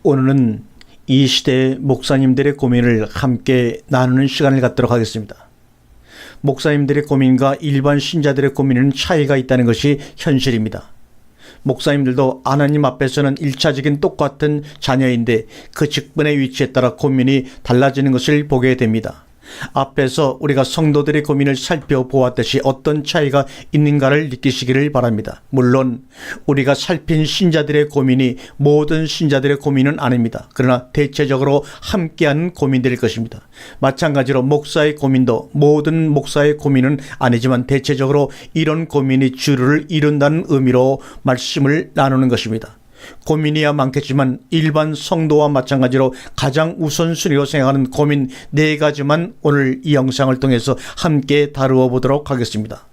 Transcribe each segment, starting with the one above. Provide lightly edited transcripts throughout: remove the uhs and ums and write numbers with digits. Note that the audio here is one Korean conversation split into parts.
오늘은 이 시대의 목사님들의 고민을 함께 나누는 시간을 갖도록 하겠습니다. 목사님들의 고민과 일반 신자들의 고민은 차이가 있다는 것이 현실입니다. 목사님들도 하나님 앞에서는 1차적인 똑같은 자녀인데 그 직분의 위치에 따라 고민이 달라지는 것을 보게 됩니다. 앞에서 우리가 성도들의 고민을 살펴보았듯이 어떤 차이가 있는가를 느끼시기를 바랍니다. 물론 우리가 살핀 신자들의 고민이 모든 신자들의 고민은 아닙니다. 그러나 대체적으로 함께하는 고민들일 것입니다. 마찬가지로 목사의 고민도 모든 목사의 고민은 아니지만 대체적으로 이런 고민이 주를 이룬다는 의미로 말씀을 나누는 것입니다. 고민이야 많겠지만 일반 성도와 마찬가지로 가장 우선순위로 생각하는 고민 4가지만 오늘 이 영상을 통해서 함께 다루어 보도록 하겠습니다.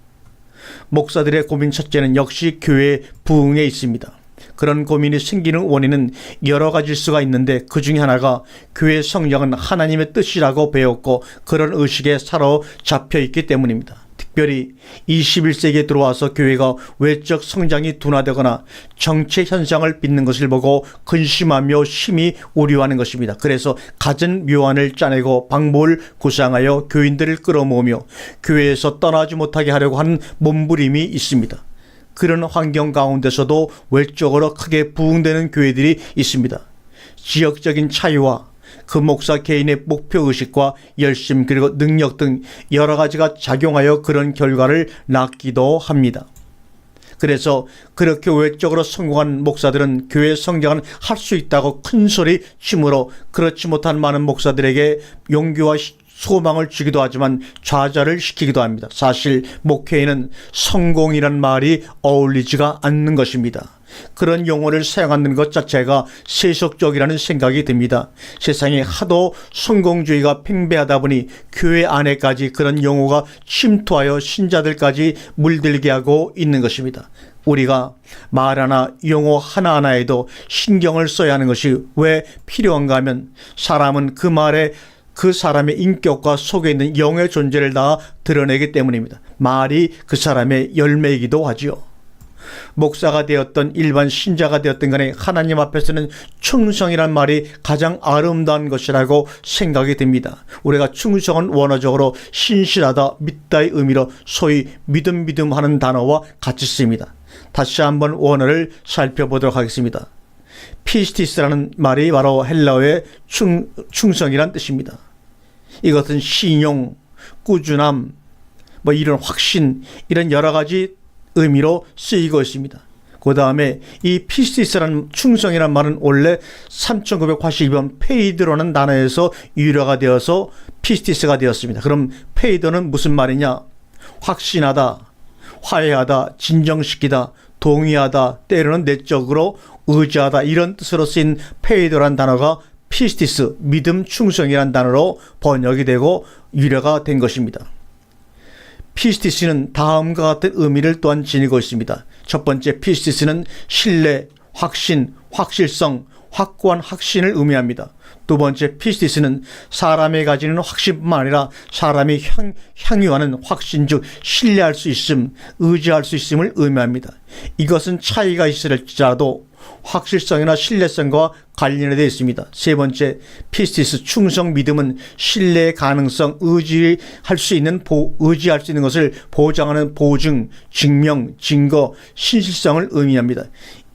목사들의 고민 첫째는 역시 교회 부흥에 있습니다. 그런 고민이 생기는 원인은 여러 가지일 수가 있는데 그 중에 하나가 교회 성장은 하나님의 뜻이라고 배웠고 그런 의식에 사로잡혀 있기 때문입니다. 특별히 21세기에 들어와서 교회가 외적 성장이 둔화되거나 정체 현상을 빚는 것을 보고 근심하며 심히 우려하는 것입니다. 그래서 갖은 묘안을 짜내고 방법을 구상하여 교인들을 끌어모으며 교회에서 떠나지 못하게 하려고 하는 몸부림이 있습니다. 그런 환경 가운데서도 외적으로 크게 부흥되는 교회들이 있습니다. 지역적인 차이와 그 목사 개인의 목표의식과 열심 그리고 능력 등 여러 가지가 작용하여 그런 결과를 낳기도 합니다. 그래서 그렇게 외적으로 성공한 목사들은 교회 성장은 할 수 있다고 큰소리 치므로 그렇지 못한 많은 목사들에게 용기와 소망을 주기도 하지만 좌절을 시키기도 합니다. 사실 목회에는 성공이란 말이 어울리지가 않는 것입니다. 그런 용어를 사용하는 것 자체가 세속적이라는 생각이 듭니다. 세상에 하도 성공주의가 팽배하다 보니 교회 안에까지 그런 용어가 침투하여 신자들까지 물들게 하고 있는 것입니다. 우리가 말 하나, 용어 하나하나에도 신경을 써야 하는 것이 왜 필요한가 하면 사람은 그 말에 그 사람의 인격과 속에 있는 영의 존재를 다 드러내기 때문입니다. 말이 그 사람의 열매이기도 하지요. 목사가 되었던 일반 신자가 되었던 간에 하나님 앞에서는 충성이란 말이 가장 아름다운 것이라고 생각이 듭니다. 우리가 충성은 원어적으로 신실하다, 믿다의 의미로 소위 믿음 하는 단어와 같이 씁니다. 다시 한번 원어를 살펴보도록 하겠습니다. 피스티스라는 말이 바로 헬라어의 충성이란 뜻입니다. 이것은 신용, 꾸준함, 이런 확신, 이런 여러 가지 의미로 쓰이고 있습니다. 그 다음에 이 피스티스라는 충성이라는 말은 원래 3982번 페이드로는 단어에서 유래가 되어서 피스티스가 되었습니다. 그럼 페이드는 무슨 말이냐? 확신하다, 화해하다, 진정시키다, 동의하다, 때로는 내적으로 의지하다, 이런 뜻으로 쓰인 페이드라는 단어가 피스티스, 믿음, 충성이라는 단어로 번역이 되고 유래가 된 것입니다. 피스티스는 다음과 같은 의미를 또한 지니고 있습니다. 첫 번째, 피스티스는 신뢰, 확신, 확실성, 확고한 확신을 의미합니다. 두 번째, 피스티스는 사람이 가지는 확신뿐만 아니라 사람이 향유하는 확신, 즉 신뢰할 수 있음, 의지할 수 있음을 의미합니다. 이것은 차이가 있을지라도 확실성이나 신뢰성과 관련이 되어 있습니다. 세 번째, 피스티스, 충성, 믿음은 신뢰의 가능성, 의지할 수 있는 것을 보장하는 보증, 증명, 증거, 신실성을 의미합니다.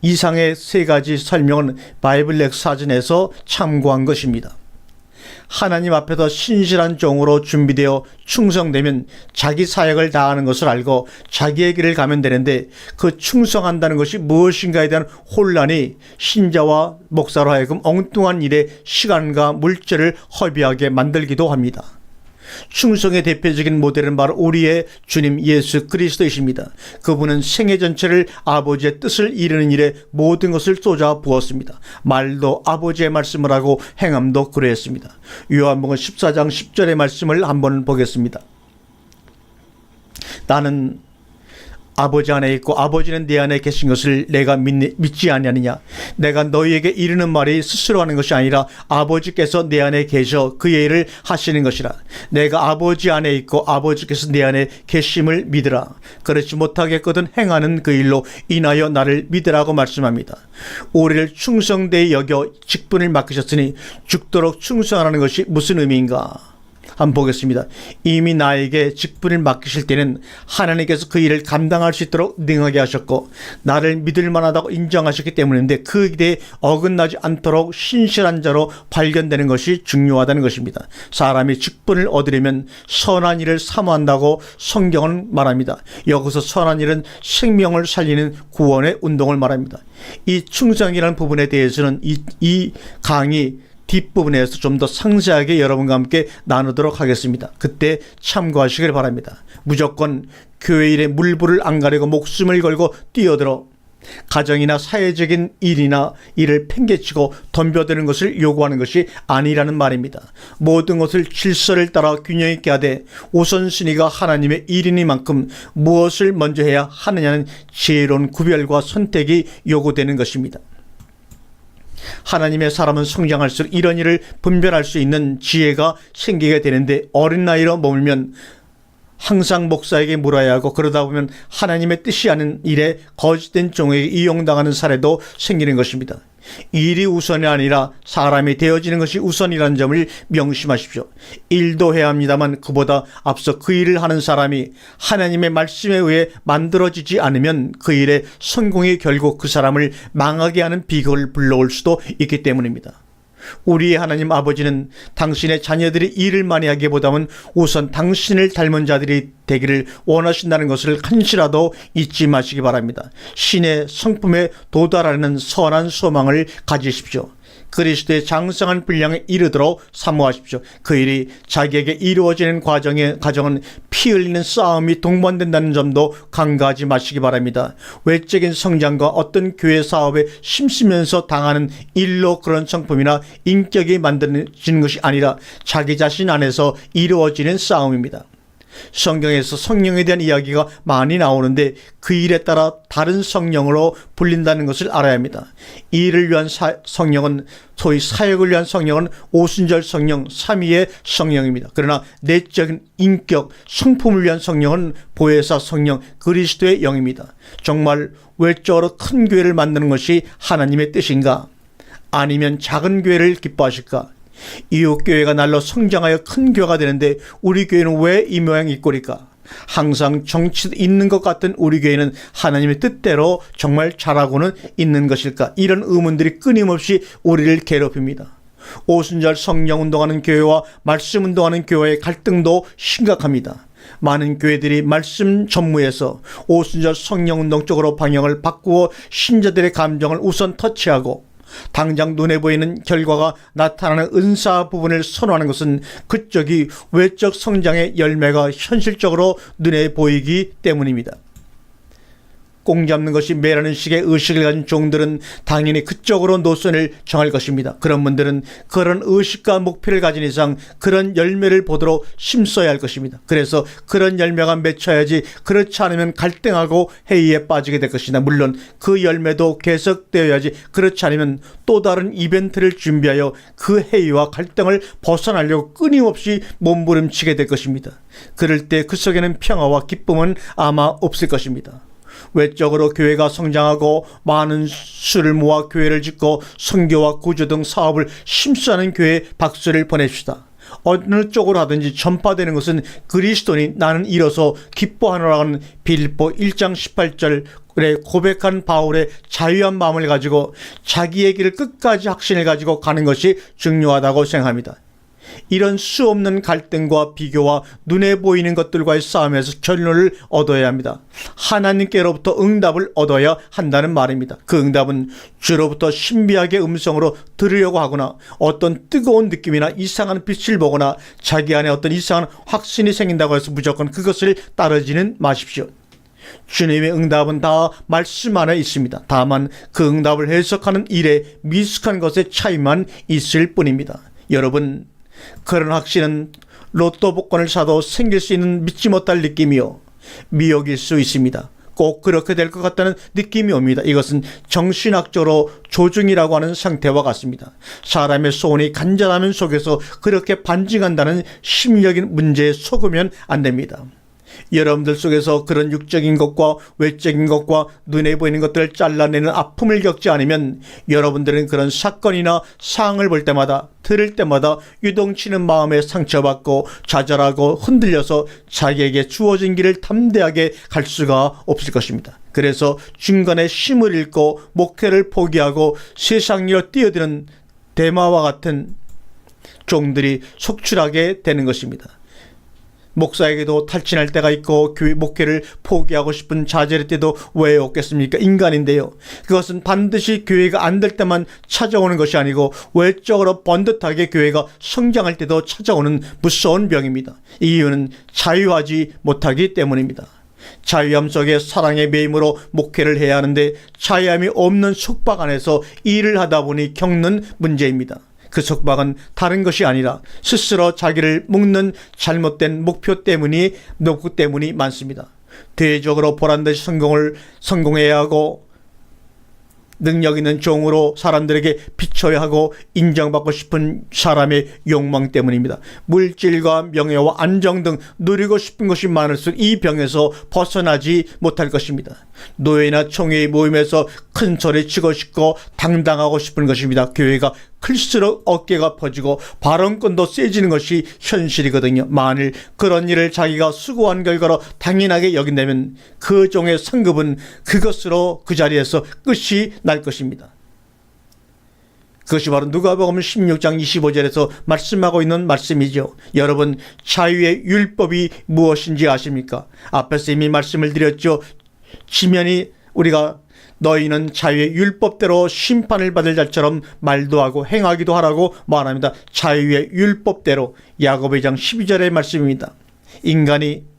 이상의 3가지 설명은 바이블렉 사전에서 참고한 것입니다. 하나님 앞에서 신실한 종으로 준비되어 충성되면 자기 사역을 다하는 것을 알고 자기의 길을 가면 되는데 그 충성한다는 것이 무엇인가에 대한 혼란이 신자와 목사로 하여금 엉뚱한 일에 시간과 물질을 허비하게 만들기도 합니다. 충성의 대표적인 모델은 바로 우리의 주님 예수 그리스도이십니다. 그분은 생애 전체를 아버지의 뜻을 이루는 일에 모든 것을 쏟아 부었습니다. 말도 아버지의 말씀을 하고 행함도 그러했습니다. 요한복음 14장 10절의 말씀을 한번 보겠습니다. 나는 아버지 안에 있고 아버지는 내 안에 계신 것을 내가 믿지 아니하느냐. 내가 너희에게 이르는 말이 스스로 하는 것이 아니라 아버지께서 내 안에 계셔 그의 일을 하시는 것이라. 내가 아버지 안에 있고 아버지께서 내 안에 계심을 믿으라. 그렇지 못하겠거든 행하는 그 일로 인하여 나를 믿으라고 말씀합니다. 우리를 충성되이 여겨 직분을 맡기셨으니 죽도록 충성하라는 것이 무슨 의미인가? 한번 보겠습니다. 이미 나에게 직분을 맡기실 때는 하나님께서 그 일을 감당할 수 있도록 능하게 하셨고 나를 믿을 만하다고 인정하셨기 때문인데 그 일에 어긋나지 않도록 신실한 자로 발견되는 것이 중요하다는 것입니다. 사람이 직분을 얻으려면 선한 일을 사모한다고 성경은 말합니다. 여기서 선한 일은 생명을 살리는 구원의 운동을 말합니다. 이 충성이라는 부분에 대해서는 이 강의 뒷부분에서 좀 더 상세하게 여러분과 함께 나누도록 하겠습니다. 그때 참고하시길 바랍니다. 무조건 교회 일에 물불을 안 가리고 목숨을 걸고 뛰어들어 가정이나 사회적인 일이나 일을 팽개치고 덤벼드는 것을 요구하는 것이 아니라는 말입니다. 모든 것을 질서를 따라 균형 있게 하되 우선순위가 하나님의 일이니만큼 무엇을 먼저 해야 하느냐는 지혜로운 구별과 선택이 요구되는 것입니다. 하나님의 사람은 성장할수록 이런 일을 분별할 수 있는 지혜가 생기게 되는데 어린 나이로 머물면 항상 목사에게 물어야 하고 그러다 보면 하나님의 뜻이 아닌 일에 거짓된 종에게 이용당하는 사례도 생기는 것입니다. 일이 우선이 아니라 사람이 되어지는 것이 우선이라는 점을 명심하십시오. 일도 해야 합니다만 그보다 앞서 그 일을 하는 사람이 하나님의 말씀에 의해 만들어지지 않으면 그 일의 성공이 결국 그 사람을 망하게 하는 비극을 불러올 수도 있기 때문입니다. 우리의 하나님 아버지는 당신의 자녀들이 일을 많이 하기보다는 우선 당신을 닮은 자들이 되기를 원하신다는 것을 한시라도 잊지 마시기 바랍니다. 신의 성품에 도달하는 선한 소망을 가지십시오. 그리스도의 장성한 분량에 이르도록 사모하십시오. 그 일이 자기에게 이루어지는 과정은 피 흘리는 싸움이 동반된다는 점도 간과하지 마시기 바랍니다. 외적인 성장과 어떤 교회 사업에 힘쓰면서 당하는 일로 그런 성품이나 인격이 만들어지는 것이 아니라 자기 자신 안에서 이루어지는 싸움입니다. 성경에서 성령에 대한 이야기가 많이 나오는데 그 일에 따라 다른 성령으로 불린다는 것을 알아야 합니다. 이 일을 위한 성령은 소위 사역을 위한 성령은 오순절 성령, 삼위의 성령입니다. 그러나 내적인 인격, 성품을 위한 성령은 보혜사 성령, 그리스도의 영입니다. 정말 외적으로 큰 교회를 만드는 것이 하나님의 뜻인가? 아니면 작은 교회를 기뻐하실까? 이웃교회가 날로 성장하여 큰 교회가 되는데 우리 교회는 왜 이 모양 이 꼴일까? 항상 정치 있는 것 같은 우리 교회는 하나님의 뜻대로 정말 잘하고는 있는 것일까? 이런 의문들이 끊임없이 우리를 괴롭힙니다. 오순절 성령 운동하는 교회와 말씀 운동하는 교회의 갈등도 심각합니다. 많은 교회들이 말씀 전무에서 오순절 성령 운동 쪽으로 방향을 바꾸어 신자들의 감정을 우선 터치하고 당장 눈에 보이는 결과가 나타나는 은사 부분을 선호하는 것은 그쪽이 외적 성장의 열매가 현실적으로 눈에 보이기 때문입니다. 공 잡는 것이 매라는 식의 의식을 가진 종들은 당연히 그쪽으로 노선을 정할 것입니다. 그런 분들은 그런 의식과 목표를 가진 이상 그런 열매를 보도록 힘써야 할 것입니다. 그래서 그런 열매가 맺혀야지 그렇지 않으면 갈등하고 회의에 빠지게 될 것이다. 물론 그 열매도 계속되어야지 그렇지 않으면 또 다른 이벤트를 준비하여 그 회의와 갈등을 벗어나려고 끊임없이 몸부림치게 될 것입니다. 그럴 때 그 속에는 평화와 기쁨은 아마 없을 것입니다. 외적으로 교회가 성장하고 많은 수를 모아 교회를 짓고 선교와 구조 등 사업을 힘쓰는 교회에 박수를 보냅시다. 어느 쪽으로 하든지 전파되는 것은 그리스도니 나는 이로써 기뻐하노라는 빌립보 1장 18절에 고백한 바울의 자유한 마음을 가지고 자기의 길을 끝까지 확신을 가지고 가는 것이 중요하다고 생각합니다. 이런 수없는 갈등과 비교와 눈에 보이는 것들과의 싸움에서 결론을 얻어야 합니다. 하나님께로부터 응답을 얻어야 한다는 말입니다. 그 응답은 주로부터 신비하게 음성으로 들으려고 하거나 어떤 뜨거운 느낌이나 이상한 빛을 보거나 자기 안에 어떤 이상한 확신이 생긴다고 해서 무조건 그것을 따르지는 마십시오. 주님의 응답은 다 말씀 안에 있습니다. 다만 그 응답을 해석하는 일에 미숙한 것의 차이만 있을 뿐입니다. 여러분, 그런 확신은 로또 복권을 사도 생길 수 있는 믿지 못할 느낌이요 미혹일 수 있습니다. 꼭 그렇게 될 것 같다는 느낌이 옵니다. 이것은 정신학적으로 조증이라고 하는 상태와 같습니다. 사람의 소원이 간절함 속에서 그렇게 반증한다는 심리적인 문제에 속으면 안 됩니다. 여러분들 속에서 그런 육적인 것과 외적인 것과 눈에 보이는 것들을 잘라내는 아픔을 겪지 않으면 여러분들은 그런 사건이나 상황을 볼 때마다 들을 때마다 유동치는 마음에 상처받고 좌절하고 흔들려서 자기에게 주어진 길을 담대하게 갈 수가 없을 것입니다. 그래서 중간에 힘을 잃고 목표를 포기하고 세상 일로 뛰어드는 대마와 같은 종들이 속출하게 되는 것입니다. 목사에게도 탈진할 때가 있고 교회 목회를 포기하고 싶은 좌절의 때도 왜 없겠습니까? 인간인데요. 그것은 반드시 교회가 안 될 때만 찾아오는 것이 아니고 외적으로 번듯하게 교회가 성장할 때도 찾아오는 무서운 병입니다. 이 이유는 자유하지 못하기 때문입니다. 자유함 속에 사랑의 매임으로 목회를 해야 하는데 자유함이 없는 속박 안에서 일을 하다 보니 겪는 문제입니다. 그 속박은 다른 것이 아니라 스스로 자기를 묶는 잘못된 목표 때문이 많습니다. 대외적으로 보란듯이 성공해야 하고 능력 있는 종으로 사람들에게 비춰야 하고 인정받고 싶은 사람의 욕망 때문입니다. 물질과 명예와 안정 등 누리고 싶은 것이 많을수록 이 병에서 벗어나지 못할 것입니다. 노예나 총회의 모임에서 큰 소리 치고 싶고 당당하고 싶은 것입니다. 교회가 클수록 어깨가 퍼지고 발언권도 세지는 것이 현실이거든요. 만일 그런 일을 자기가 수고한 결과로 당연하게 여긴다면 그 종의 상급은 그것으로 그 자리에서 끝이 날 것입니다. 그것이 바로 누가복음 16장 25절에서 말씀하고 있는 말씀이죠. 여러분, 자유의 율법이 무엇인지 아십니까? 앞에서 이미 말씀을 드렸죠. 지면이 우리가 너희는 자유의 율법대로 심판을 받을 자처럼 말도 하고 행하기도 하라고 말합니다. 자유의 율법대로. 야고보 2장 12절의 말씀입니다. 인간이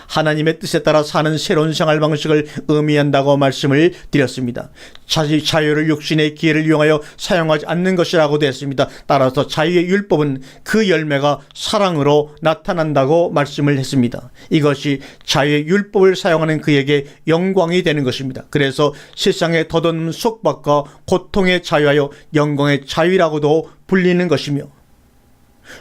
하나님의 뜻에 따라 사는 새로운 생활 방식을 의미한다고 말씀을 드렸습니다. 자유를 육신의 기회를 이용하여 사용하지 않는 것이라고 되었습니다. 따라서 자유의 율법은 그 열매가 사랑으로 나타난다고 말씀을 했습니다. 이것이 자유의 율법을 사용하는 그에게 영광이 되는 것입니다. 그래서 세상에 덧없는 속박과 고통에 자유하여 영광의 자유라고도 불리는 것이며,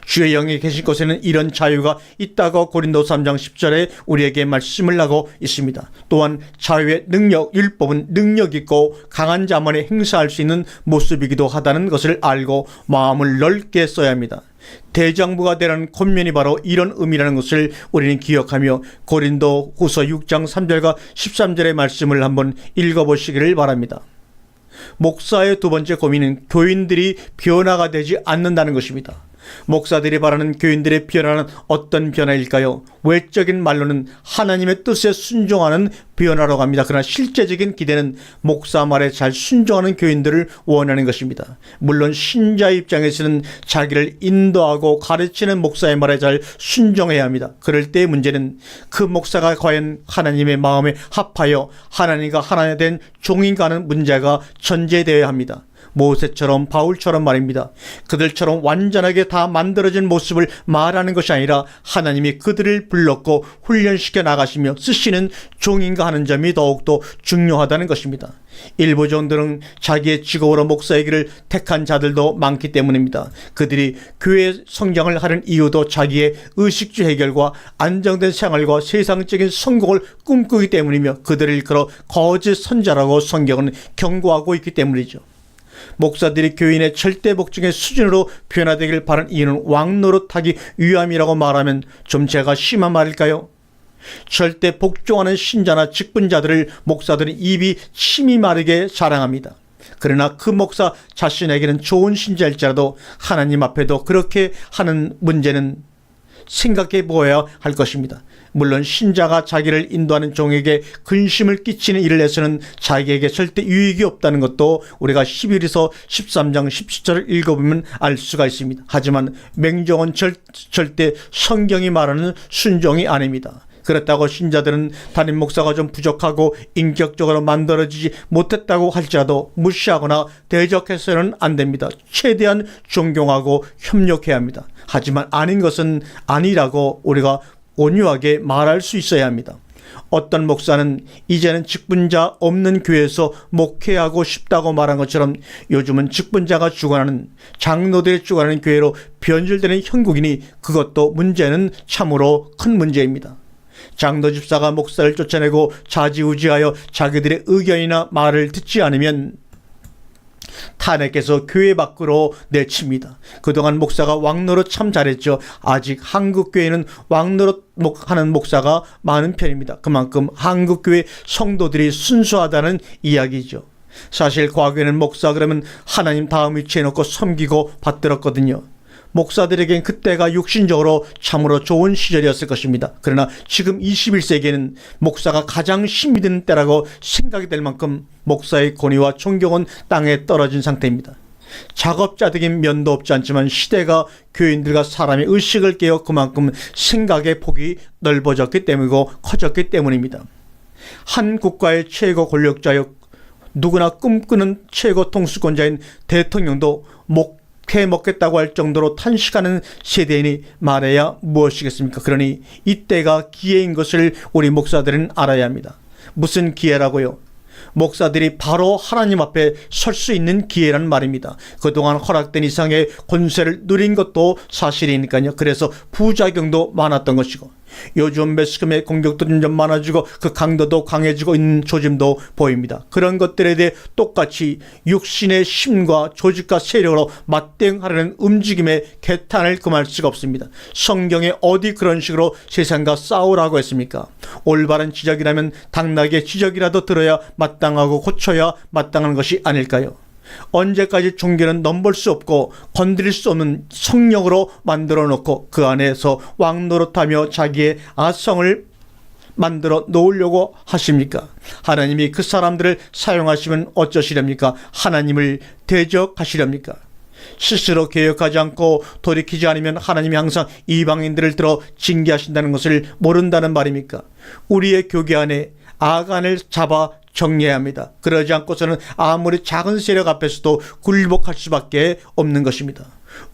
주의 영이 계신 곳에는 이런 자유가 있다고 고린도서 3장 10절에 우리에게 말씀을 하고 있습니다. 또한 자유의 능력, 율법은 능력 있고 강한 자만이 행사할 수 있는 모습이기도 하다는 것을 알고 마음을 넓게 써야 합니다. 대장부가 되라는 권면이 바로 이런 의미라는 것을 우리는 기억하며 고린도 후서 6장 3절과 13절의 말씀을 한번 읽어보시기를 바랍니다. 목사의 두 번째 고민은 교인들이 변화가 되지 않는다는 것입니다. 목사들이 바라는 교인들의 변화는 어떤 변화일까요? 외적인 말로는 하나님의 뜻에 순종하는 변화라고 합니다. 그러나 실제적인 기대는 목사 말에 잘 순종하는 교인들을 원하는 것입니다. 물론 신자 입장에서는 자기를 인도하고 가르치는 목사의 말에 잘 순종해야 합니다. 그럴 때의 문제는 그 목사가 과연 하나님의 마음에 합하여 하나님과 하나 된 종인가 하는 문제가 전제되어야 합니다. 모세처럼 바울처럼 말입니다. 그들처럼 완전하게 다 만들어진 모습을 말하는 것이 아니라 하나님이 그들을 불렀고 훈련시켜 나가시며 쓰시는 종인가 하는 점이 더욱더 중요하다는 것입니다. 일부 종들은 자기의 직업으로 목사의 길을 택한 자들도 많기 때문입니다. 그들이 교회 성장을 하는 이유도 자기의 의식주 해결과 안정된 생활과 세상적인 성공을 꿈꾸기 때문이며 그들을 일컬어 거짓 선자라고 성경은 경고하고 있기 때문이죠. 목사들이 교인의 절대 복종의 수준으로 변화되길 바라는 이유는 왕노릇하기 위함이라고 말하면 좀 제가 심한 말일까요? 절대 복종하는 신자나 직분자들을 목사들은 입이 침이 마르게 자랑합니다. 그러나 그 목사 자신에게는 좋은 신자일지라도 하나님 앞에도 그렇게 하는 문제는 생각해 보아야 할 것입니다. 물론 신자가 자기를 인도하는 종에게 근심을 끼치는 일을 해서는 자기에게 절대 유익이 없다는 것도 우리가 11에서 13장 17절을 읽어보면 알 수가 있습니다. 하지만 맹종은 절대 성경이 말하는 순종이 아닙니다. 그렇다고 신자들은 담임 목사가 좀 부족하고 인격적으로 만들어지지 못했다고 할지라도 무시하거나 대적해서는 안 됩니다. 최대한 존경하고 협력해야 합니다. 하지만 아닌 것은 아니라고 우리가 온유하게 말할 수 있어야 합니다. 어떤 목사는 이제는 직분자 없는 교회에서 목회하고 싶다고 말한 것처럼 요즘은 직분자가 주관하는, 장로들이 주관하는 교회로 변질되는 형국이니 그것도 문제는 참으로 큰 문제입니다. 장로 집사가 목사를 쫓아내고 좌지우지하여 자기들의 의견이나 말을 듣지 않으면 탄핵해서 교회 밖으로 내칩니다. 그동안 목사가 왕노릇 참 잘했죠. 아직 한국교회는 왕노릇 하는 목사가 많은 편입니다. 그만큼 한국교회 성도들이 순수하다는 이야기죠. 사실 과거에는 목사 그러면 하나님 다음 위치에 놓고 섬기고 받들었거든요. 목사들에겐 그때가 육신적으로 참으로 좋은 시절이었을 것입니다. 그러나 지금 21세기에는 목사가 가장 힘이 드는 때라고 생각이 될 만큼 목사의 권위와 존경은 땅에 떨어진 상태입니다. 작업자적인 면도 없지 않지만 시대가 교인들과 사람의 의식을 깨어 그만큼 생각의 폭이 넓어졌기 때문이고 커졌기 때문입니다. 한 국가의 최고 권력자여 누구나 꿈꾸는 최고 통수권자인 대통령도 먹겠다고 할 정도로 탄식하는 세대인이 말해야 무엇이겠습니까? 그러니 이때가 기회인 것을 우리 목사들은 알아야 합니다. 무슨 기회라고요? 목사들이 바로 하나님 앞에 설 수 있는 기회란 말입니다. 그동안 허락된 이상의 권세를 누린 것도 사실이니까요. 그래서 부작용도 많았던 것이고 요즘 매스컴의 공격도 점점 많아지고 그 강도도 강해지고 있는 조짐도 보입니다. 그런 것들에 대해 똑같이 육신의 힘과 조직과 세력으로 맞대응하려는 움직임의 개탄을 금할 수가 없습니다. 성경에 어디 그런 식으로 세상과 싸우라고 했습니까? 올바른 지적이라면 당나귀의 지적이라도 들어야 마땅하고 고쳐야 마땅한 것이 아닐까요? 언제까지 종교는 넘볼 수 없고 건드릴 수 없는 성령으로 만들어 놓고 그 안에서 왕노릇하며 자기의 아성을 만들어 놓으려고 하십니까? 하나님이 그 사람들을 사용하시면 어쩌시렵니까? 하나님을 대적하시렵니까? 스스로 개혁하지 않고 돌이키지 않으면 하나님이 항상 이방인들을 들어 징계하신다는 것을 모른다는 말입니까? 우리의 교계 안에 아간을 잡아 정리해야 합니다. 그러지 않고서는 아무리 작은 세력 앞에서도 굴복할 수밖에 없는 것입니다.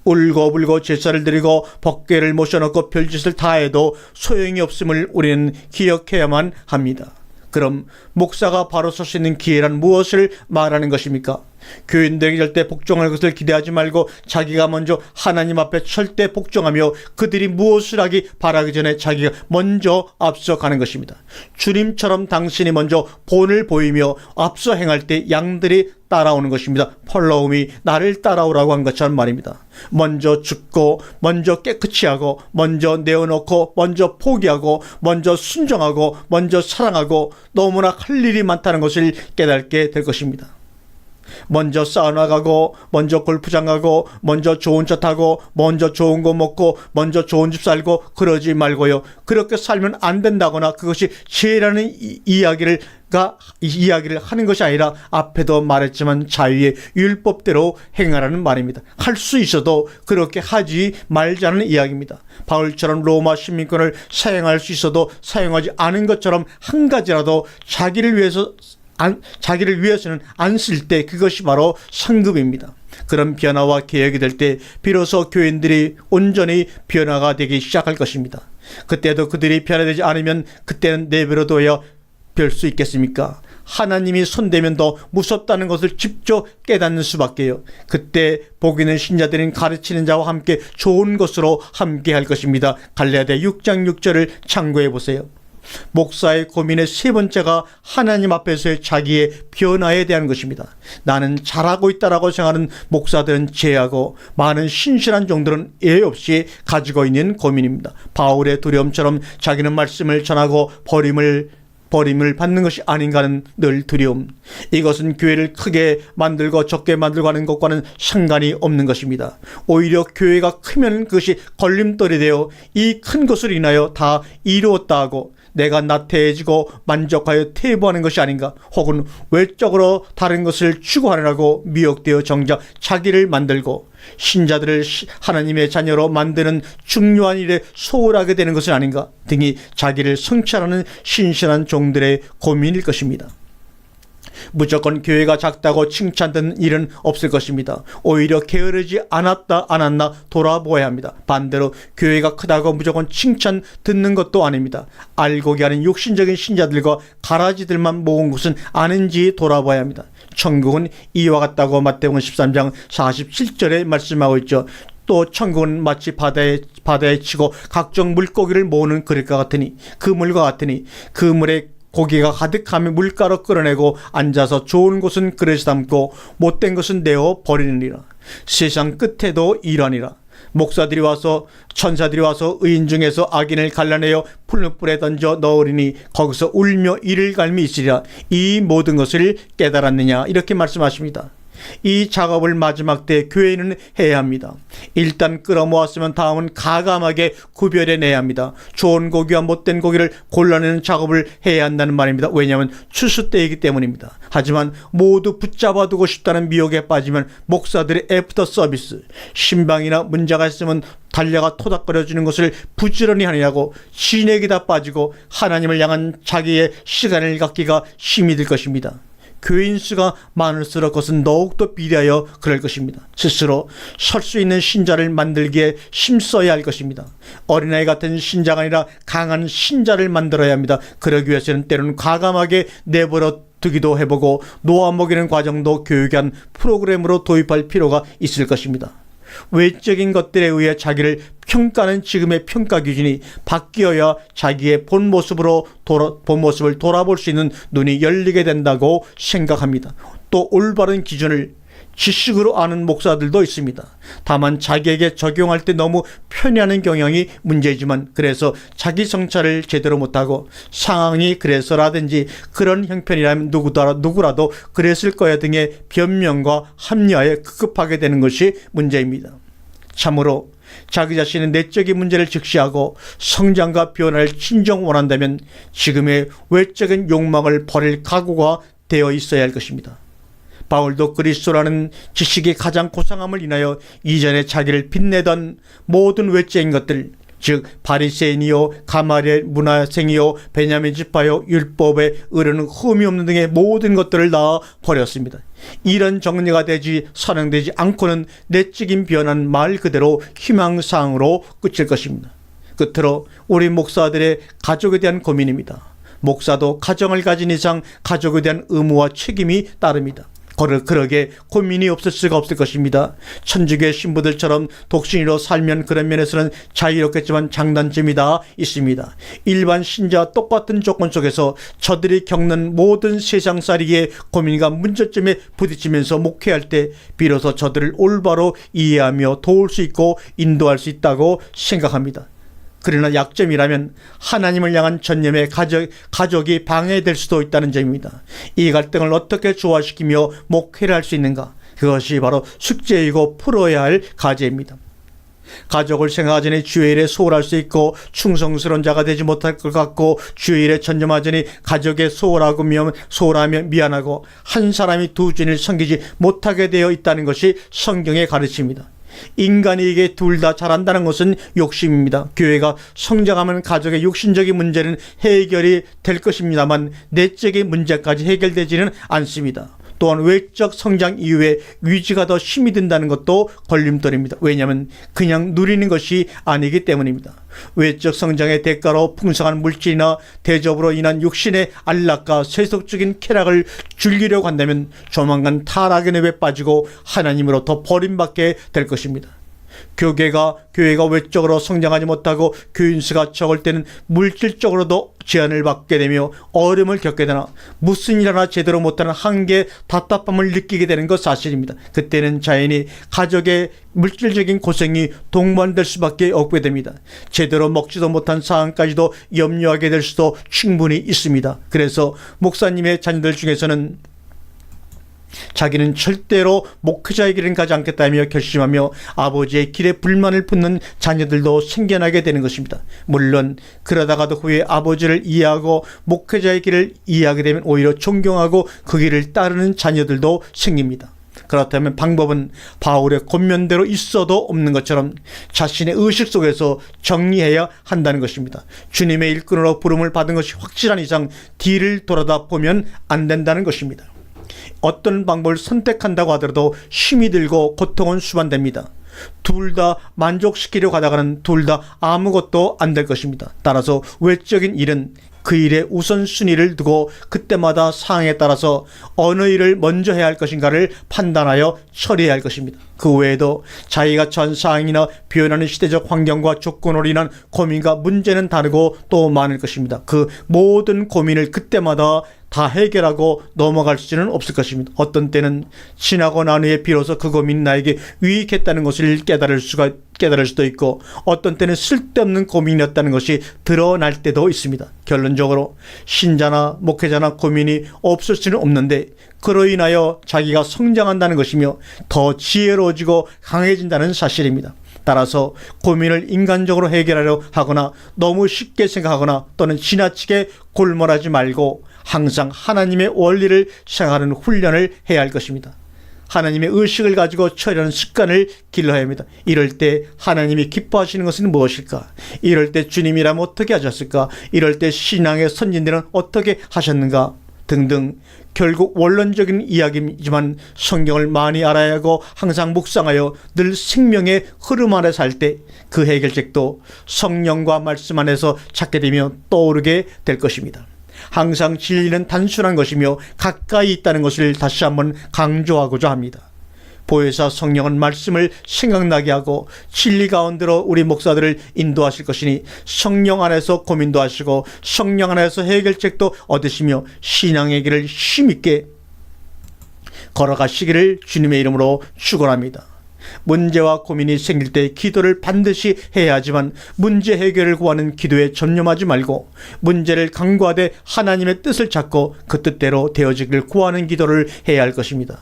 울고불고 제사를 드리고 법궤를 모셔놓고 별짓을 다 해도 소용이 없음을 우리는 기억해야만 합니다. 그럼 목사가 바로 설 수 있는 기회란 무엇을 말하는 것입니까? 교인들에게 절대 복종할 것을 기대하지 말고 자기가 먼저 하나님 앞에 절대 복종하며 그들이 무엇을 하기 바라기 전에 자기가 먼저 앞서가는 것입니다. 주님처럼 당신이 먼저 본을 보이며 앞서 행할 때 양들이 따라오는 것입니다. 펄러움이 나를 따라오라고 한 것처럼 말입니다. 먼저 죽고 먼저 깨끗이 하고 먼저 내어놓고 먼저 포기하고 먼저 순종하고 먼저 사랑하고 너무나 할 일이 많다는 것을 깨닫게 될 것입니다. 먼저 사우나 가고 먼저 골프장 가고 먼저 좋은 차 타고 먼저 좋은 거 먹고 먼저 좋은 집 살고 그러지 말고요. 그렇게 살면 안 된다거나 그것이 죄라는 이야기를 하는 것이 아니라 앞에도 말했지만 자유의 율법대로 행하라는 말입니다. 할 수 있어도 그렇게 하지 말자는 이야기입니다. 바울처럼 로마 시민권을 사용할 수 있어도 사용하지 않은 것처럼 한 가지라도 자기를 위해서는 안 쓸 때 그것이 바로 상급입니다. 그런 변화와 개혁이 될 때 비로소 교인들이 온전히 변화가 되기 시작할 것입니다. 그때도 그들이 변화되지 않으면 그때는 내버려둬야 별 수 있겠습니까? 하나님이 손대면 더 무섭다는 것을 직접 깨닫는 수밖에요. 그때 복 있는 신자들은 가르치는 자와 함께 좋은 것으로 함께 할 것입니다. 갈라디아 6장 6절을 참고해 보세요. 목사의 고민의 세 번째가 하나님 앞에서의 자기의 변화에 대한 것입니다. 나는 잘하고 있다라고 생각하는 목사들은 제하고 많은 신실한 종들은 예외 없이 가지고 있는 고민입니다. 바울의 두려움처럼 자기는 말씀을 전하고 버림을 받는 것이 아닌가 하는 늘 두려움. 이것은 교회를 크게 만들고 적게 만들고 하는 것과는 상관이 없는 것입니다. 오히려 교회가 크면 그것이 걸림돌이 되어 이 큰 것을 인하여 다 이루었다 하고 내가 나태해지고 만족하여 퇴보하는 것이 아닌가, 혹은 외적으로 다른 것을 추구하느라고 미혹되어 정작 자기를 만들고 신자들을 하나님의 자녀로 만드는 중요한 일에 소홀하게 되는 것은 아닌가 등이 자기를 성찰하는 신실한 종들의 고민일 것입니다. 무조건 교회가 작다고 칭찬 듣는 일은 없을 것입니다. 오히려 게으르지 않았나 돌아보아야 합니다. 반대로 교회가 크다고 무조건 칭찬 듣는 것도 아닙니다. 알고기 하는 육신적인 신자들과 가라지들만 모은 것은 아닌지 돌아봐야 합니다. 천국은 이와 같다고 마태복음 13장 47절에 말씀하고 있죠. 또 천국은 마치 바다에 치고 각종 물고기를 모으는 그릇과 같으니 그 물에 고기가 가득하면 물가로 끌어내고 앉아서 좋은 것은 그릇에 담고 못된 것은 내어 버리느니라. 세상 끝에도 이러하니라. 목사들이 와서 천사들이 와서 의인 중에서 악인을 갈라내어 풀무불에 던져 넣으리니 거기서 울며 이를 갈미 있으리라. 이 모든 것을 깨달았느냐, 이렇게 말씀하십니다. 이 작업을 마지막 때 교회는 해야 합니다. 일단 끌어모았으면 다음은 가감하게 구별해내야 합니다. 좋은 고기와 못된 고기를 골라내는 작업을 해야 한다는 말입니다. 왜냐하면 추수 때이기 때문입니다. 하지만 모두 붙잡아두고 싶다는 미혹에 빠지면 목사들의 애프터 서비스, 신방이나 문제가 있으면 달려가 토닥거려주는 것을 부지런히 하느냐고 진액이 다 빠지고 하나님을 향한 자기의 시간을 갖기가 힘이 들 것입니다. 교인 수가 많을수록 그것은 더욱더 비례하여 그럴 것입니다. 스스로 설 수 있는 신자를 만들기에 힘써야 할 것입니다. 어린아이 같은 신자가 아니라 강한 신자를 만들어야 합니다. 그러기 위해서는 때로는 과감하게 내버려 두기도 해보고 놓아먹이는 과정도 교육한 프로그램으로 도입할 필요가 있을 것입니다. 외적인 것들에 의해 자기를 평가하는 지금의 평가 기준이 바뀌어야 자기의 본 모습을 돌아볼 수 있는 눈이 열리게 된다고 생각합니다. 또 올바른 기준을 지식으로 아는 목사들도 있습니다. 다만 자기에게 적용할 때 너무 편애하는 경향이 문제지만, 그래서 자기 성찰을 제대로 못하고 상황이 그래서라든지 그런 형편이라면 누구라도 그랬을 거야 등의 변명과 합리화에 급급하게 되는 것이 문제입니다. 참으로 자기 자신의 내적인 문제를 직시하고 성장과 변화를 진정 원한다면 지금의 외적인 욕망을 버릴 각오가 되어 있어야 할 것입니다. 바울도 그리스도라는 지식이 가장 고상함을 인하여 이전에 자기를 빛내던 모든 외적인 것들, 즉 바리새인이요 가말리엘 문화생이요 베냐민 지파요 율법에 의르는 흠이 없는 등의 모든 것들을 다 버렸습니다. 이런 정리가 선행되지 않고는 내적인 변화는 말 그대로 희망사항으로 그칠 것입니다. 끝으로 우리 목사들의 가족에 대한 고민입니다. 목사도 가정을 가진 이상 가족에 대한 의무와 책임이 따릅니다. 그러게 고민이 없을 수가 없을 것입니다. 천주교 신부들처럼 독신이로 살면 그런 면에서는 자유롭겠지만 장단점이 다 있습니다. 일반 신자와 똑같은 조건 속에서 저들이 겪는 모든 세상살이의 고민과 문제점에 부딪히면서 목회할 때 비로소 저들을 올바로 이해하며 도울 수 있고 인도할 수 있다고 생각합니다. 그러나 약점이라면 하나님을 향한 전념에 가족이 방해될 수도 있다는 점입니다. 이 갈등을 어떻게 조화시키며 목회를 할 수 있는가? 그것이 바로 숙제이고 풀어야 할 과제입니다. 가족을 생각하자니 주일에 소홀할 수 있고 충성스러운 자가 되지 못할 것 같고, 주일에 전념하자니 가족에 소홀하며 미안하고 한 사람이 두 주인을 섬기지 못하게 되어 있다는 것이 성경의 가르침입니다. 인간에게 둘 다 잘한다는 것은 욕심입니다. 교회가 성장하면 가족의 육신적인 문제는 해결이 될 것입니다만 내적인 문제까지 해결되지는 않습니다. 또한 외적 성장 이후에 위지가 더 힘이 든다는 것도 걸림돌입니다. 왜냐하면 그냥 누리는 것이 아니기 때문입니다. 외적 성장의 대가로 풍성한 물질이나 대접으로 인한 육신의 안락과 세속적인 쾌락을 즐기려고 한다면 조만간 타락의 늪에 빠지고 하나님으로부터 버림받게 될 것입니다. 교회가 외적으로 성장하지 못하고 교인 수가 적을 때는 물질적으로도 제한을 받게 되며 어려움을 겪게 되나 무슨 일 하나 제대로 못하는 한계, 답답함을 느끼게 되는 것 사실입니다. 그때는 자연히 가족의 물질적인 고생이 동반될 수밖에 없게 됩니다. 제대로 먹지도 못한 상황까지도 염려하게 될 수도 충분히 있습니다. 그래서 목사님의 자녀들 중에서는 자기는 절대로 목회자의 길은 가지 않겠다며 결심하며 아버지의 길에 불만을 품는 자녀들도 생겨나게 되는 것입니다. 물론 그러다가도 후에 아버지를 이해하고 목회자의 길을 이해하게 되면 오히려 존경하고 그 길을 따르는 자녀들도 생깁니다. 그렇다면 방법은 바울의 권면대로 있어도 없는 것처럼 자신의 의식 속에서 정리해야 한다는 것입니다. 주님의 일꾼으로 부름을 받은 것이 확실한 이상 뒤를 돌아다 보면 안 된다는 것입니다. 어떤 방법을 선택한다고 하더라도 힘이 들고 고통은 수반됩니다. 둘 다 만족시키려고 하다가는 둘 다 아무것도 안 될 것입니다. 따라서 외적인 일은 그 일의 우선순위를 두고 그때마다 상황에 따라서 어느 일을 먼저 해야 할 것인가를 판단하여 처리해야 할 것입니다. 그 외에도 자기가 처한 상황이나 변하는 시대적 환경과 조건으로 인한 고민과 문제는 다르고 또 많을 것입니다. 그 모든 고민을 그때마다 다 해결하고 넘어갈 수는 없을 것입니다. 어떤 때는 지나고 난 후에 비로소 그 고민이 나에게 유익했다는 것을 깨달을 수도 있고, 어떤 때는 쓸데없는 고민이었다는 것이 드러날 때도 있습니다. 결론적으로 신자나 목회자나 고민이 없을 수는 없는데, 그로 인하여 자기가 성장한다는 것이며 더 지혜로워지고 강해진다는 사실입니다. 따라서 고민을 인간적으로 해결하려 하거나 너무 쉽게 생각하거나 또는 지나치게 골몰하지 말고 항상 하나님의 원리를 생각하는 훈련을 해야 할 것입니다. 하나님의 의식을 가지고 처리하는 습관을 길러야 합니다. 이럴 때 하나님이 기뻐하시는 것은 무엇일까? 이럴 때 주님이라면 어떻게 하셨을까? 이럴 때 신앙의 선진들은 어떻게 하셨는가? 등등. 결국 원론적인 이야기이지만 성경을 많이 알아야 하고 항상 묵상하여 늘 생명의 흐름 안에 살 때 그 해결책도 성령과 말씀 안에서 찾게 되면 떠오르게 될 것입니다. 항상 진리는 단순한 것이며 가까이 있다는 것을 다시 한번 강조하고자 합니다. 보혜사 성령은 말씀을 생각나게 하고 진리 가운데로 우리 목사들을 인도하실 것이니 성령 안에서 고민도 하시고 성령 안에서 해결책도 얻으시며 신앙의 길을 힘있게 걸어가시기를 주님의 이름으로 축원합니다. 문제와 고민이 생길 때 기도를 반드시 해야 하지만 문제 해결을 구하는 기도에 전념하지 말고 문제를 간구하되 하나님의 뜻을 찾고 그 뜻대로 되어지기를 구하는 기도를 해야 할 것입니다.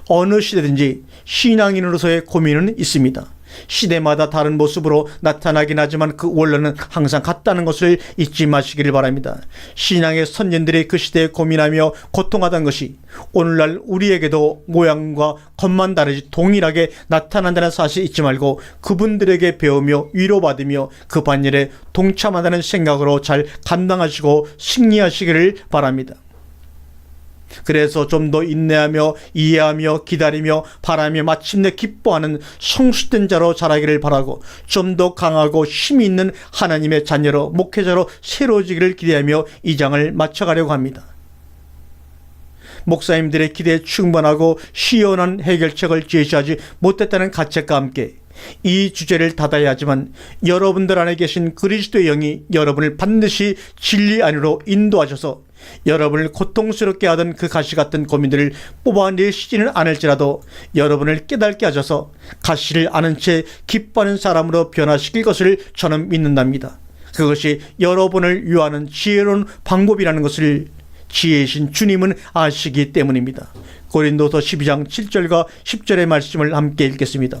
어느 시대든지 신앙인으로서의 고민은 있습니다. 시대마다 다른 모습으로 나타나긴 하지만 그 원론은 항상 같다는 것을 잊지 마시기를 바랍니다. 신앙의 선진들이 그 시대에 고민하며 고통하던 것이 오늘날 우리에게도 모양과 겉만 다르지 동일하게 나타난다는 사실 잊지 말고 그분들에게 배우며 위로받으며 그 반열에 동참한다는 생각으로 잘 감당하시고 승리하시기를 바랍니다. 그래서 좀 더 인내하며 이해하며 기다리며 바라며 마침내 기뻐하는 성숙된 자로 자라기를 바라고 좀 더 강하고 힘이 있는 하나님의 자녀로 목회자로 새로워지기를 기대하며 이 장을 마쳐가려고 합니다. 목사님들의 기대에 충분하고 시원한 해결책을 제시하지 못했다는 가책과 함께 이 주제를 닫아야 하지만 여러분들 안에 계신 그리스도의 영이 여러분을 반드시 진리 안으로 인도하셔서 여러분을 고통스럽게 하던 그 가시 같은 고민들을 뽑아내시지는 않을지라도 여러분을 깨닫게 하셔서 가시를 아는 채 기뻐하는 사람으로 변화시킬 것을 저는 믿는답니다. 그것이 여러분을 위하는 지혜로운 방법이라는 것을 지혜이신 주님은 아시기 때문입니다. 고린도서 12장 7절과 10절의 말씀을 함께 읽겠습니다.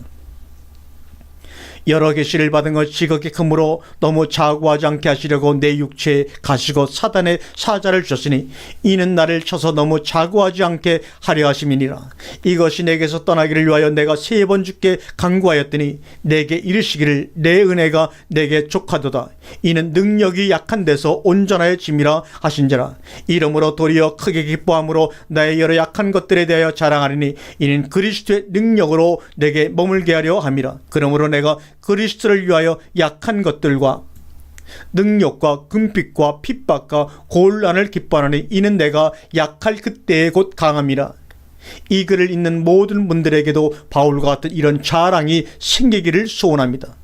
여러 계시를 받은 것 지극히 크므로 너무 자고하지 않게 하시려고 내 육체에 가시고 사단의 사자를 주셨으니 이는 나를 쳐서 너무 자고하지 않게 하려 하심이니라. 이것이 내게서 떠나기를 위하여 내가 3번 주께 간구하였더니 내게 이르시기를 내 은혜가 내게 족하도다. 이는 능력이 약한 데서 온전하여 짐이라 하신지라. 이러므로 도리어 크게 기뻐함으로 나의 여러 약한 것들에 대하여 자랑하리니 이는 그리스도의 능력으로 내게 머물게 하려 함이라. 그러므로 내가 그리스도를 위하여 약한 것들과 능력과 금빛과 핍박과 곤란을 기뻐하노니 이는 내가 약할 그때에 곧 강함이라. 이 글을 읽는 모든 분들에게도 바울과 같은 이런 자랑이 생기기를 소원합니다.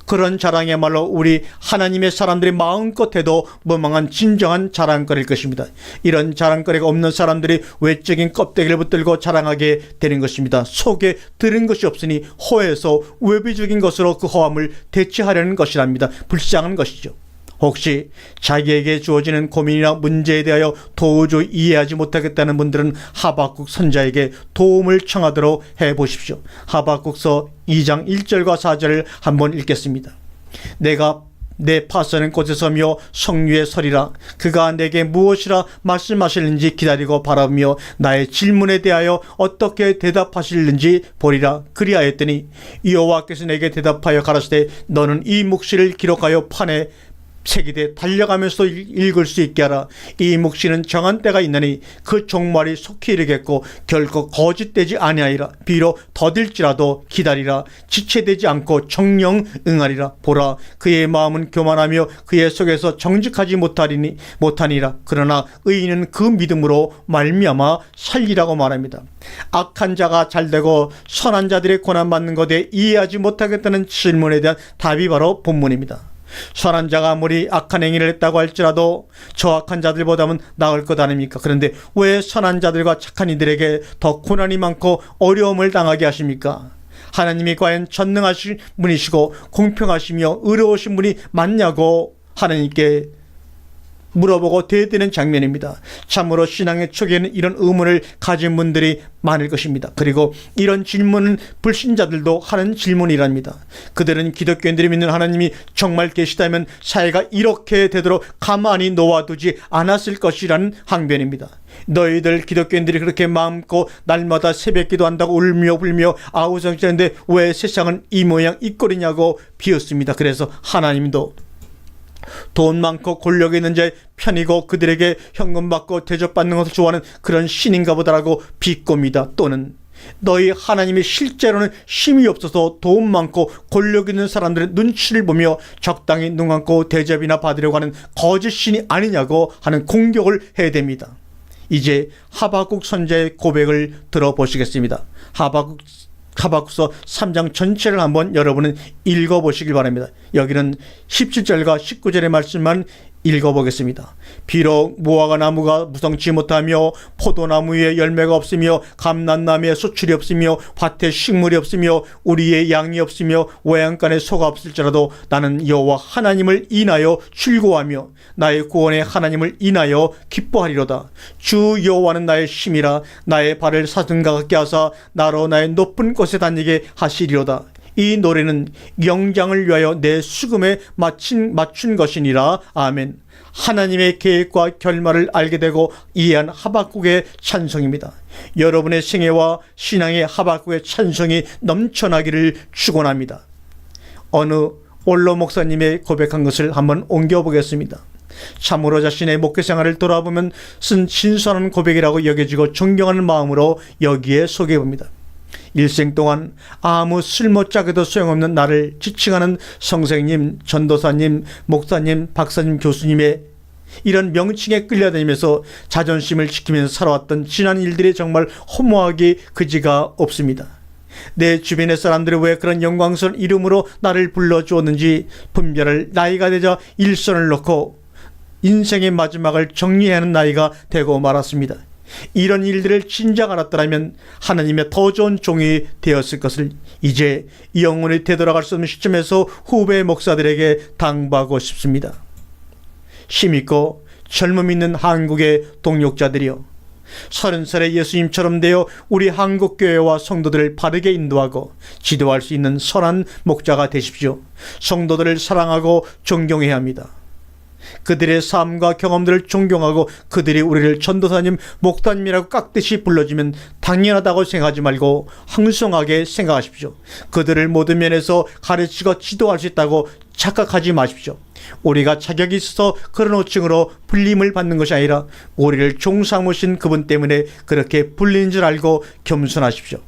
그런 자랑이야말로 우리 하나님의 사람들이 마음껏 해도 무망한 진정한 자랑거리일 것입니다. 이런 자랑거리가 없는 사람들이 외적인 껍데기를 붙들고 자랑하게 되는 것입니다. 속에 들은 것이 없으니 허에서 외비적인 것으로 그 허함을 대체하려는 것이랍니다. 불쌍한 것이죠. 혹시 자기에게 주어지는 고민이나 문제에 대하여 도저히 이해하지 못하겠다는 분들은 하박국 선자에게 도움을 청하도록 해보십시오. 하박국서 2장 1절과 4절을 한번 읽겠습니다. 내가 내 파서는 곳에 서며 성류에 서리라. 그가 내게 무엇이라 말씀하실는지 기다리고 바라며 나의 질문에 대하여 어떻게 대답하실는지 보리라. 그리하였더니 여호와께서 내게 대답하여 가라사대 너는 이 묵시를 기록하여 판에 책이되 달려가면서 읽을 수 있게 하라. 이 묵시는 정한 때가 있나니 그 종말이 속히 이르겠고 결코 거짓되지 아니하리라. 비록 더딜지라도 기다리라. 지체되지 않고 정령 응하리라. 보라, 그의 마음은 교만하며 그의 속에서 정직하지 못하니라. 그러나 의인은 그 믿음으로 말미암아 살리라고 말합니다. 악한 자가 잘되고 선한 자들의 고난받는 것에 이해하지 못하겠다는 질문에 대한 답이 바로 본문입니다. 선한 자가 아무리 악한 행위를 했다고 할지라도 저 악한 자들보다는 나을 것 아닙니까? 그런데 왜 선한 자들과 착한 이들에게 더 고난이 많고 어려움을 당하게 하십니까? 하나님이 과연 전능하신 분이시고 공평하시며 의로우신 분이 맞냐고 하나님께 물어보고 대드는 장면입니다. 참으로 신앙의 초기에는 이런 의문을 가진 분들이 많을 것입니다. 그리고 이런 질문은 불신자들도 하는 질문이랍니다. 그들은 기독교인들이 믿는 하나님이 정말 계시다면 사회가 이렇게 되도록 가만히 놓아두지 않았을 것이라는 항변입니다. 너희들 기독교인들이 그렇게 마음고 날마다 새벽기도 한다고 울며 불며 아우성치는데 왜 세상은 이 모양 이 꼴이냐고 비웃습니다. 그래서 하나님도 돈 많고 권력 있는 자의 편이고 그들에게 현금 받고 대접받는 것을 좋아하는 그런 신인가 보다라고 비꼽니다. 또는 너희 하나님이 실제로는 힘이 없어서 돈 많고 권력 있는 사람들의 눈치를 보며 적당히 눈 감고 대접이나 받으려고 하는 거짓 신이 아니냐고 하는 공격을 해댑니다. 이제 하박국 선지자의 고백을 들어보시겠습니다. 하박국서 3장 전체를 한번 여러분은 읽어보시길 바랍니다. 여기는 17절과 19절의 말씀만 읽어보겠습니다. 비록 무화과 나무가 무성치 못하며 포도나무에 열매가 없으며 감람나무에 수출이 없으며 밭에 식물이 없으며 우리의 양이 없으며 외양간에 소가 없을지라도 나는 여호와 하나님을 인하여 즐거워하며 나의 구원의 하나님을 인하여 기뻐하리로다. 주 여호와는 나의 힘이라. 나의 발을 사슴과 같게 하사 나로 나의 높은 곳에 다니게 하시리로다. 이 노래는 영장을 위하여 내 수금에 맞춘 것이니라. 아멘. 하나님의 계획과 결말을 알게 되고 이해한 하박국의 찬송입니다. 여러분의 생애와 신앙의 하박국의 찬송이 넘쳐나기를 축원합니다. 어느 원로 목사님의 고백한 것을 한번 옮겨보겠습니다. 참으로 자신의 목회생활을 돌아보면 쓴 신선한 고백이라고 여겨지고 존경하는 마음으로 여기에 소개해봅니다. 일생 동안 아무 쓸모짝에도 소용없는 나를 지칭하는 선생님, 전도사님, 목사님, 박사님, 교수님의 이런 명칭에 끌려다니면서 자존심을 지키면서 살아왔던 지난 일들이 정말 허무하기 그지가 없습니다. 내 주변의 사람들이 왜 그런 영광스러운 이름으로 나를 불러주었는지 분별을 나이가 되자 일선을 놓고 인생의 마지막을 정리해야 하는 나이가 되고 말았습니다. 이런 일들을 진작 알았더라면 하나님의 더 좋은 종이 되었을 것을 이제 영원히 되돌아갈 수 없는 시점에서 후배 목사들에게 당부하고 싶습니다. 힘있고 젊음 있는 한국의 동역자들이여, 30살의 예수님처럼 되어 우리 한국교회와 성도들을 바르게 인도하고 지도할 수 있는 선한 목자가 되십시오. 성도들을 사랑하고 존경해야 합니다. 그들의 삶과 경험들을 존경하고 그들이 우리를 전도사님, 목사님이라고 깍듯이 불러주면 당연하다고 생각하지 말고 황송하게 생각하십시오. 그들을 모든 면에서 가르치고 지도할 수 있다고 착각하지 마십시오. 우리가 자격이 있어서 그런 호칭으로 불림을 받는 것이 아니라 우리를 종 삼으신 그분 때문에 그렇게 불린 줄 알고 겸손하십시오.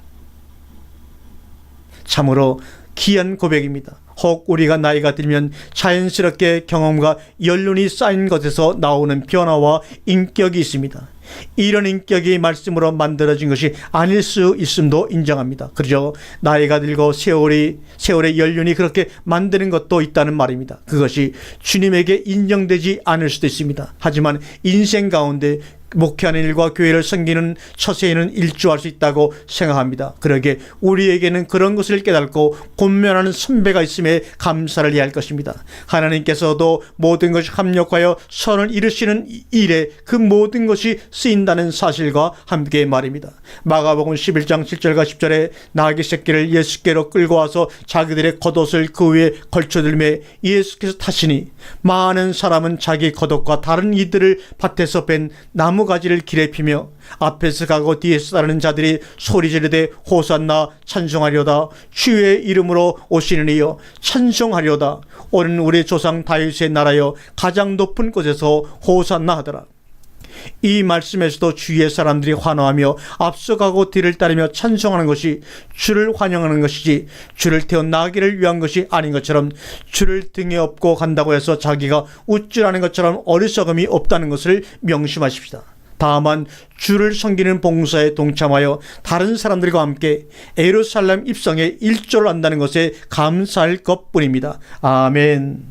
참으로 귀한 고백입니다. 혹 우리가 나이가 들면 자연스럽게 경험과 연륜이 쌓인 것에서 나오는 변화와 인격이 있습니다. 이런 인격이 말씀으로 만들어진 것이 아닐 수 있음도 인정합니다. 그죠? 나이가 들고 세월의 연륜이 그렇게 만드는 것도 있다는 말입니다. 그것이 주님에게 인정되지 않을 수도 있습니다. 하지만 인생 가운데 목회하는 일과 교회를 섬기는 처세에는 일조할 수 있다고 생각합니다. 그러기에 우리에게는 그런 것을 깨닫고 권면하는 선배가 있음에 감사를 해야 할 것입니다. 하나님께서도 모든 것이 합력하여 선을 이루시는 일에 그 모든 것이 쓰인다는 사실과 함께 말입니다. 마가복음 11장 7절과 10절에 나귀 새끼를 예수께로 끌고 와서 자기들의 겉옷을 그 위에 걸쳐들매 예수께서 타시니 많은 사람은 자기 겉옷과 다른 이들을 밭에서 뺀 나무 나무가지를 길에 피며 앞에서 가고 뒤에서 따르는 자들이 소리 지르되 호산나 찬송하려다. 주의 이름으로 오시는 이여 찬송하려다. 오는 우리 조상 다윗의 나라여 가장 높은 곳에서 호산나 하더라. 이 말씀에서도 주위의 사람들이 환호하며 앞서가고 뒤를 따르며 찬송하는 것이 주를 환영하는 것이지 주를 태워 나기를 위한 것이 아닌 것처럼, 주를 등에 업고 간다고 해서 자기가 우쭐하는 것처럼 어리석음이 없다는 것을 명심하십시다. 다만 주를 섬기는 봉사에 동참하여 다른 사람들과 함께 예루살렘 입성에 일조를 한다는 것에 감사할 것뿐입니다. 아멘.